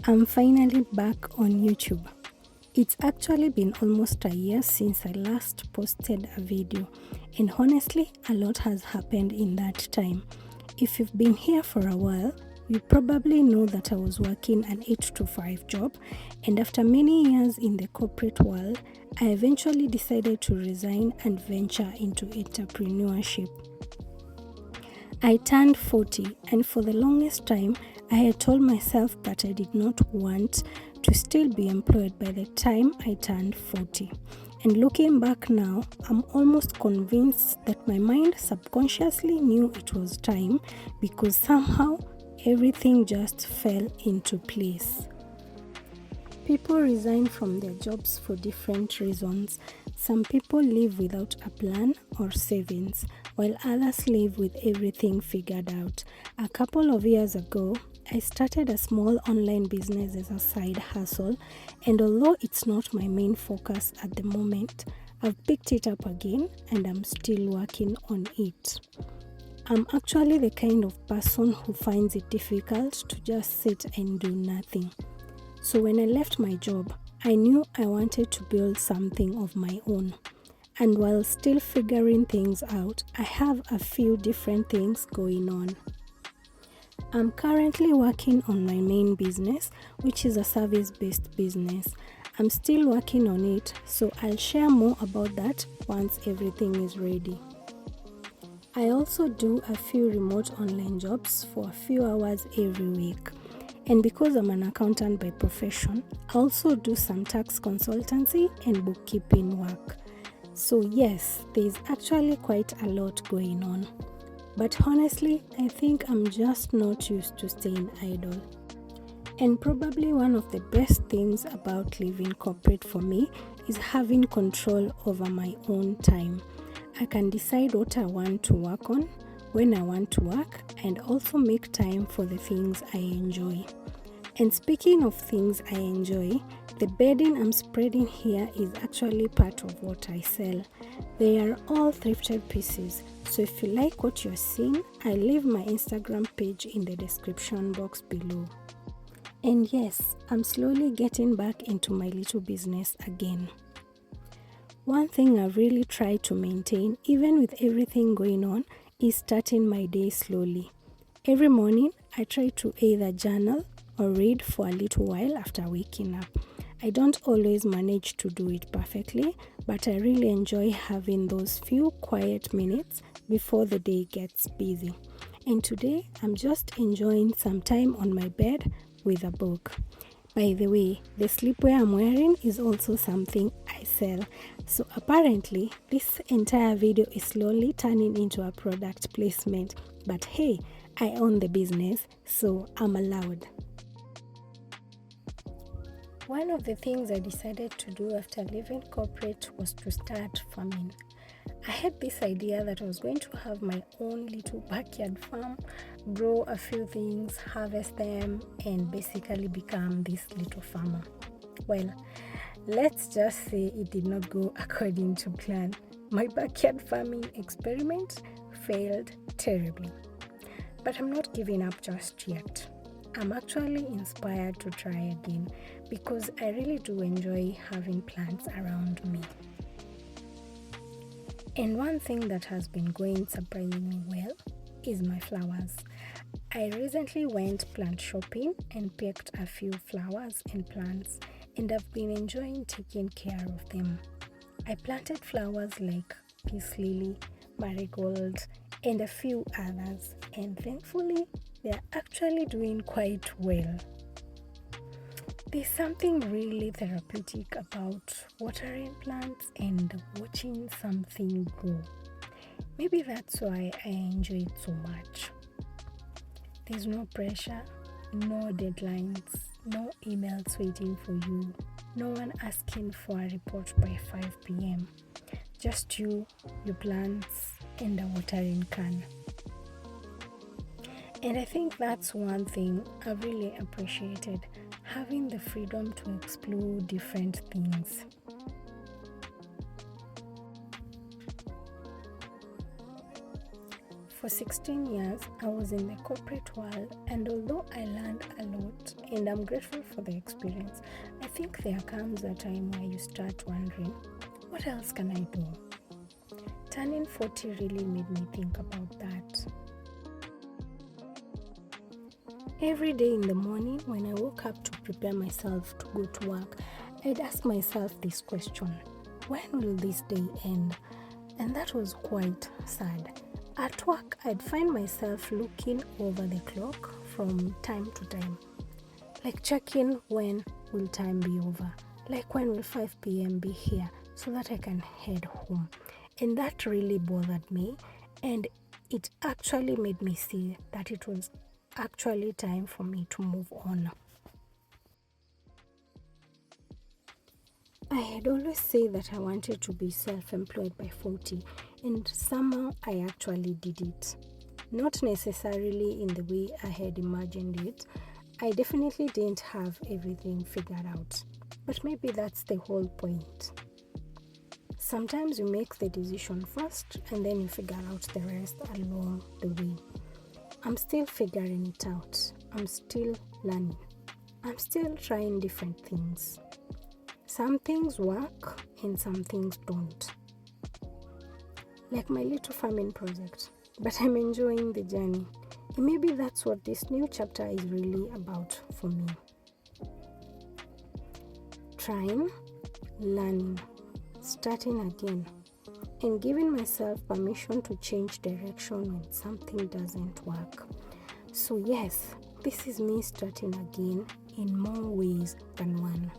I'm finally back on YouTube. It's actually been almost a year since I last posted a video, and honestly, a lot has happened in that time. If you've been here for a while, you probably know that I was working an 8 to 5 job, and after many years in the corporate world, I eventually decided to resign and venture into entrepreneurship. I turned 40, and for the longest time, I had told myself that I did not want to still be employed by the time I turned 40. And looking back now, I'm almost convinced that my mind subconsciously knew it was time because somehow everything just fell into place. People resign from their jobs for different reasons. Some people leave without a plan or savings, while others leave with everything figured out. A couple of years ago, I started a small online business as a side hustle, and although it's not my main focus at the moment, I've picked it up again and I'm still working on it. I'm actually the kind of person who finds it difficult to just sit and do nothing. So when I left my job, I knew I wanted to build something of my own. And while still figuring things out, I have a few different things going on. I'm currently working on my main business, which is a service-based business. I'm still working on it, so I'll share more about that once everything is ready. I also do a few remote online jobs for a few hours every week. And because I'm an accountant by profession, I also do some tax consultancy and bookkeeping work. So yes, there's actually quite a lot going on. But honestly, I think I'm just not used to staying idle. And probably one of the best things about living corporate for me is having control over my own time. I can decide what I want to work on, when I want to work, and also make time for the things I enjoy. And speaking of things I enjoy, the bedding I'm spreading here is actually part of what I sell. They are all thrifted pieces, so if you like what you're seeing, I'll leave my Instagram page in the description box below. And yes, I'm slowly getting back into my little business again. One thing I've really tried to maintain, even with everything going on, is starting my day slowly. Every morning, I try to either journal or read for a little while after waking up. I don't always manage to do it perfectly, but I really enjoy having those few quiet minutes before the day gets busy. And today, I'm just enjoying some time on my bed with a book. By the way, the sleepwear I'm wearing is also something I sell. So apparently, this entire video is slowly turning into a product placement. But hey, I own the business, so I'm allowed. One of the things I decided to do after leaving corporate was to start farming. I had this idea that I was going to have my own little backyard farm, grow a few things, harvest them, and basically become this little farmer. Well, let's just say it did not go according to plan. My backyard farming experiment failed terribly. But I'm not giving up just yet. I'm actually inspired to try again because I really do enjoy having plants around me. And one thing that has been going surprisingly well is my flowers. I recently went plant shopping and picked a few flowers and plants, and I've been enjoying taking care of them. I planted flowers like peace lily, marigold, and a few others, and thankfully, they're actually doing quite well. There's something really therapeutic about watering plants and watching something grow. Maybe that's why I enjoy it so much. There's no pressure, no deadlines, no emails waiting for you, no one asking for a report by 5 p.m. Just you, your plants, and a watering can. And I think that's one thing I really appreciated, having the freedom to explore different things. For 16 years, I was in the corporate world, and although I learned a lot and I'm grateful for the experience, I think there comes a time where you start wondering, what else can I do? Turning 40 really made me think about that. Every day in the morning when I woke up to prepare myself to go to work, I'd ask myself this question, when will this day end? And that was quite sad. At work, I'd find myself looking over the clock from time to time, like checking when will time be over, like when will 5 p.m. be here so that I can head home. And that really bothered me, and it actually made me see that it was actually time for me to move on. I had always said that I wanted to be self-employed by 40, and somehow I actually did it. Not necessarily in the way I had imagined it. I definitely didn't have everything figured out, but maybe that's the whole point. Sometimes you make the decision first and then you figure out the rest along the way. I'm still figuring it out. I'm still learning. I'm still trying different things. Some things work and some things don't. Like my little farming project. But I'm enjoying the journey. And maybe that's what this new chapter is really about for me. Trying, learning, starting again, and giving myself permission to change direction when something doesn't work. So yes, this is me starting again in more ways than one.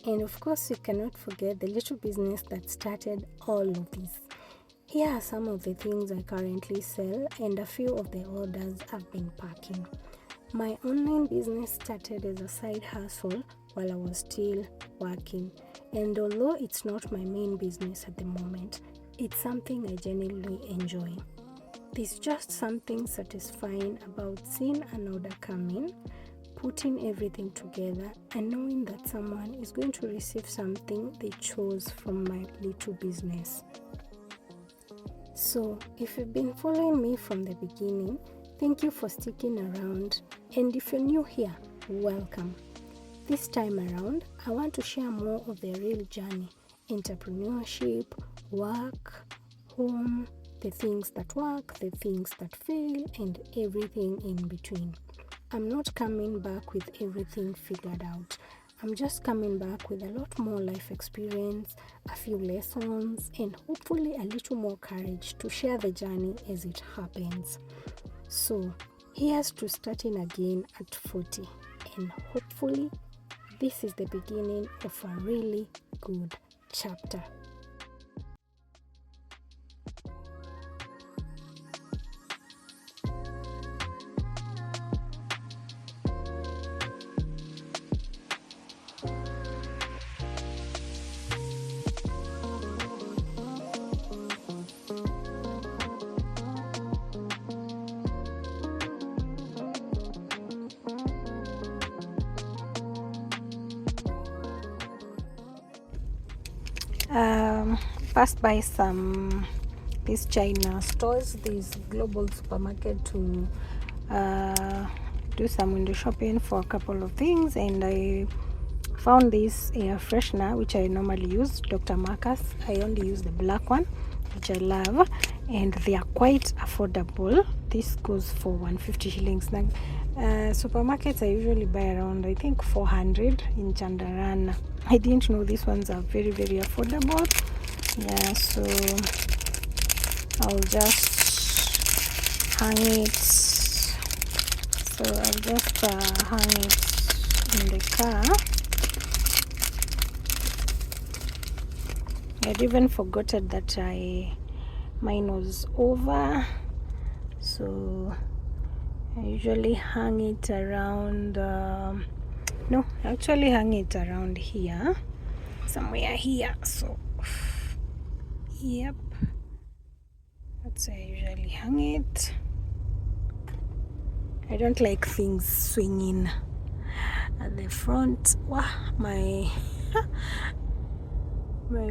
And of course, you cannot forget the little business that started all of this. Here are some of the things I currently sell and a few of the orders I've been packing. My online business started as a side hustle while I was still working, and although it's not my main business at the moment, it's something I genuinely enjoy. There's just something satisfying about seeing an order come in, putting everything together, and knowing that someone is going to receive something they chose from my little business. So, if you've been following me from the beginning, Thank you for sticking around, and if you're new here, welcome. This time around, I want to share more of the real journey: entrepreneurship, work, home, the things that work, the things that fail, and everything in between. I'm not coming back with everything figured out. I'm just coming back with a lot more life experience, a few lessons, and hopefully a little more courage to share the journey as it happens. So, here's to starting again at 40, and hopefully this is the beginning of a really good chapter. Passed by these China stores, this global supermarket, to do some window shopping for a couple of things, and I found this air freshener which I normally use, Dr. Marcus. I only use the black one, which I love, and they are quite affordable. This goes for 150 shillings. Now, supermarkets I usually buy around, I think, 400 in Chandarana. I didn't know these ones are very, very affordable. Yeah, so I'll just hang it. So I'll just hang it in the car. I'd even forgotten that mine was over. So I usually hang it around, no, I actually hang it around here, somewhere here. So, yep, that's where I usually hang it. I don't like things swinging at the front. Wow, my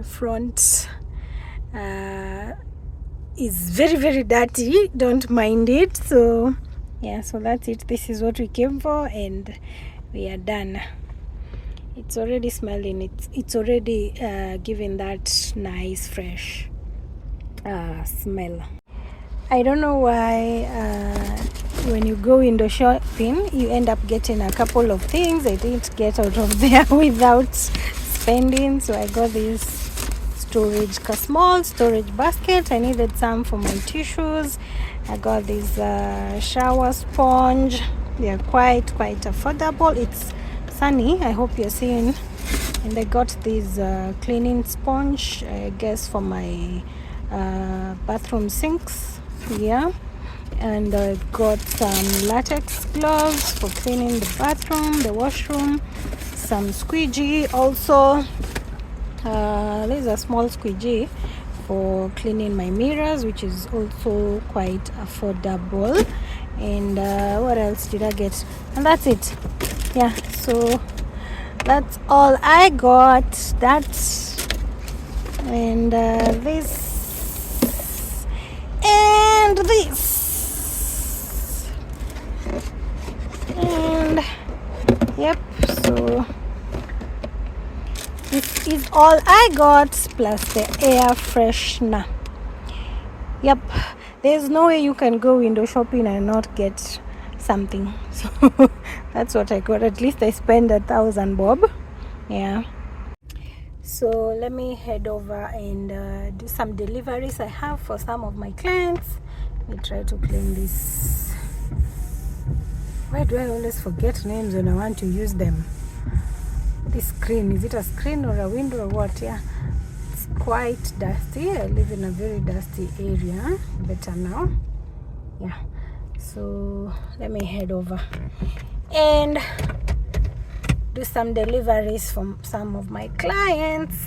front is very, very dirty. Don't mind it. So yeah, so that's it. This is what we came for, and we are done. It's already smelling. It's already giving that nice fresh smell. I don't know why when you go window shopping you end up getting a couple of things I didn't get out of there without spending. So I got this small storage basket. I needed some for my tissues. I got this shower sponge. They're quite affordable. It's sunny, I hope you're seeing. And I got this cleaning sponge, I guess, for my bathroom sinks. Yeah, and I got some latex gloves for cleaning the bathroom, the washroom, some squeegee also. There's a small squeegee for cleaning my mirrors, which is also quite affordable. And what else did I get? And that's it. Yeah, so that's all I got. And this and this, and yep, so this is all I got, plus the air freshener. Yep, there's no way you can go window shopping and not get something. So that's what I got. At least I spent 1,000 bob. Yeah, so let me head over and do some deliveries I have for some of my clients. Let me try to clean this. Why do I always forget names when I want to use them? This screen, is it a screen or a window or what? Yeah, it's quite dusty. I live in a very dusty area. Better now. Yeah, so let me head over and do some deliveries from some of my clients.